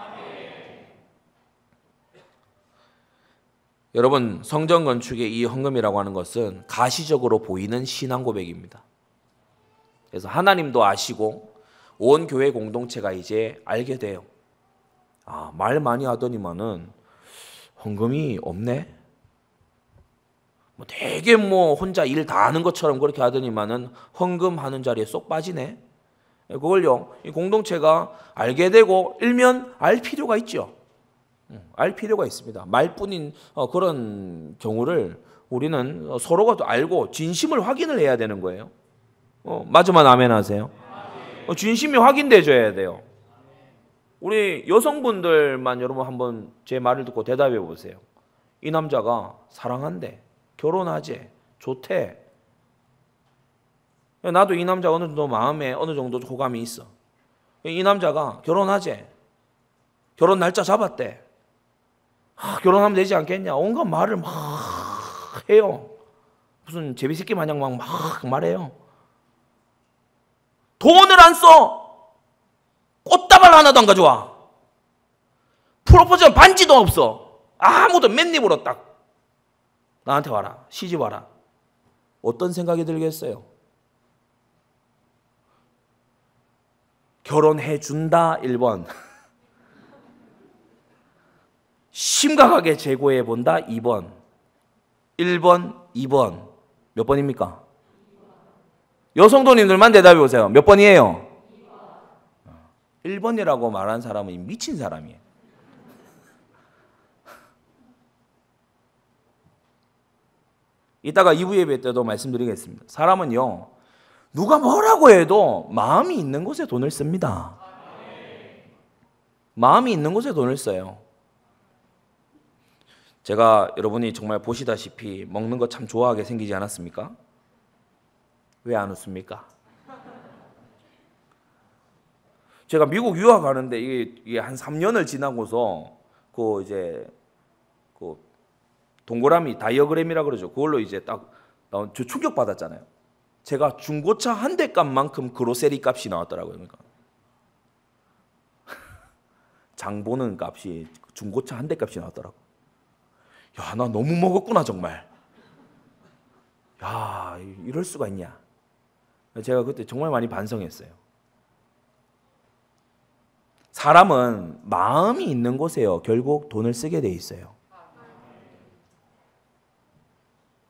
여러분, 성전 건축의 이 헌금이라고 하는 것은 가시적으로 보이는 신앙 고백입니다. 그래서 하나님도 아시고 온 교회 공동체가 이제 알게 돼요. 아, 말 많이 하더니만은 헌금이 없네. 되게 혼자 일 다 하는 것처럼 그렇게 하더니만은 헌금하는 자리에 쏙 빠지네. 그걸요, 이 공동체가 알게 되고 일면 알 필요가 있죠. 알 필요가 있습니다. 말뿐인 그런 경우를 우리는 서로가 또 알고 진심을 확인을 해야 되는 거예요. 맞으면 아멘 하세요. 진심이 확인돼줘야 돼요. 우리 여성분들만 여러분 한번 제 말을 듣고 대답해 보세요. 이 남자가 사랑한대, 결혼하재, 좋대. 나도 이 남자 어느 정도 마음에 어느 정도 호감이 있어. 이 남자가 결혼하재, 결혼 날짜 잡았대. 결혼하면 되지 않겠냐. 온갖 말을 막 해요. 무슨 제비새끼 마냥 막 말해요. 돈을 안 써. 꽃다발 하나도 안 가져와. 프로포즈 반지도 없어. 아무도 맨입으로 딱 나한테 와라. 시집 와라. 어떤 생각이 들겠어요? 결혼해 준다 1번. 심각하게 재고해 본다 2번. 1번, 2번. 몇 번입니까? 여성도님들만 대답해 보세요. 몇 번이에요? 1번이라고 말한 사람은 미친 사람이에요. 이따가 2부 예배 때도 말씀드리겠습니다. 사람은요, 누가 뭐라고 해도 마음이 있는 곳에 돈을 씁니다. 마음이 있는 곳에 돈을 써요. 제가 여러분이 정말 보시다시피 먹는 거 참 좋아하게 생기지 않았습니까? 왜 안 웃습니까? 제가 미국 유학 가는데 이게 한 3년을 지나고서 그 동그라미 다이어그램이라 그러죠. 그걸로 이제 딱 나온 저 충격 받았잖아요. 제가 중고차 한 대 값만큼 그로세리 값이 나왔더라고요. 그러니까 장 보는 값이 중고차 한 대 값이 나왔더라고. 야, 나 너무 먹었구나 정말. 야, 이럴 수가 있냐. 제가 그때 정말 많이 반성했어요. 사람은 마음이 있는 곳에요, 결국 돈을 쓰게 돼 있어요.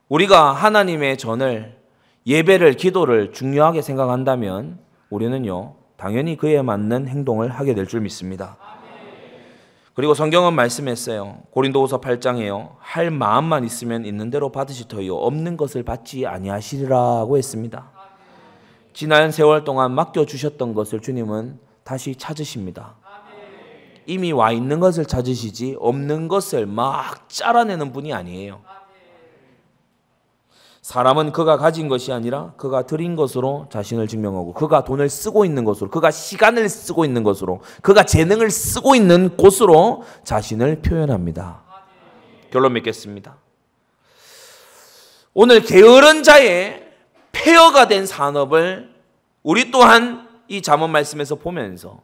우리가 하나님의 전을, 예배를, 기도를 중요하게 생각한다면 우리는요, 당연히 그에 맞는 행동을 하게 될 줄 믿습니다. 그리고 성경은 말씀했어요. 고린도후서 8장에요. 할 마음만 있으면 있는 대로 받으시더이요 없는 것을 받지 아니하시리라고 했습니다. 지난 세월 동안 맡겨주셨던 것을 주님은 다시 찾으십니다. 이미 와 있는 것을 찾으시지 없는 것을 막 짜라내는 분이 아니에요. 사람은 그가 가진 것이 아니라 그가 드린 것으로 자신을 증명하고 그가 돈을 쓰고 있는 것으로 그가 시간을 쓰고 있는 것으로 그가 재능을 쓰고 있는 곳으로 자신을 표현합니다. 결론 맺겠습니다. 오늘 게으른 자의 폐허가 된 산업을 우리 또한 이 잠언 말씀에서 보면서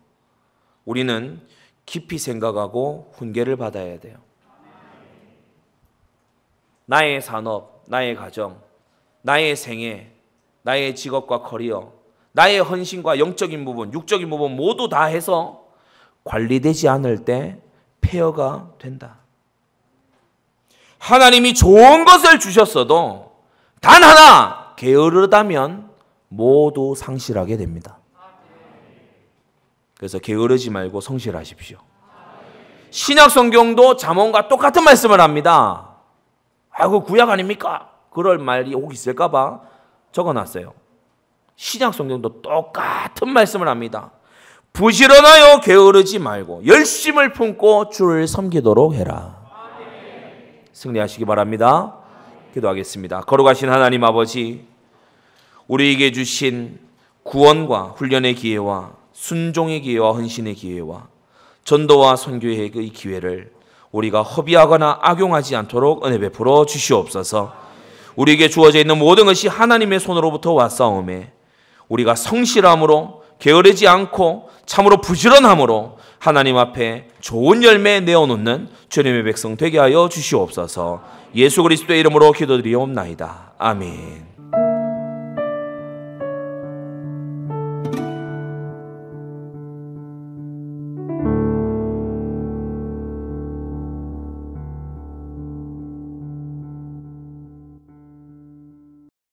우리는 깊이 생각하고 훈계를 받아야 돼요. 나의 산업, 나의 가정, 나의 생애, 나의 직업과 커리어, 나의 헌신과 영적인 부분, 육적인 부분 모두 다 해서 관리되지 않을 때 폐허가 된다. 하나님이 좋은 것을 주셨어도 단 하나 게으르다면 모두 상실하게 됩니다. 그래서 게으르지 말고 성실하십시오. 신약 성경도 잠언과 똑같은 말씀을 합니다. 그 구약 아닙니까? 그럴 말이 혹 있을까 봐 적어놨어요. 신약 성경도 똑같은 말씀을 합니다. 부지런하여 게으르지 말고 열심을 품고 주를 섬기도록 해라. 승리하시기 바랍니다. 기도하겠습니다. 거룩하신 하나님 아버지, 우리에게 주신 구원과 훈련의 기회와 순종의 기회와 헌신의 기회와 전도와 선교의 그 기회를 우리가 허비하거나 악용하지 않도록 은혜 베풀어 주시옵소서. 우리에게 주어져 있는 모든 것이 하나님의 손으로부터 왔사오매 우리가 성실함으로 게으르지 않고 참으로 부지런함으로 하나님 앞에 좋은 열매 내어놓는 주님의 백성 되게 하여 주시옵소서. 예수 그리스도의 이름으로 기도드리옵나이다. 아멘.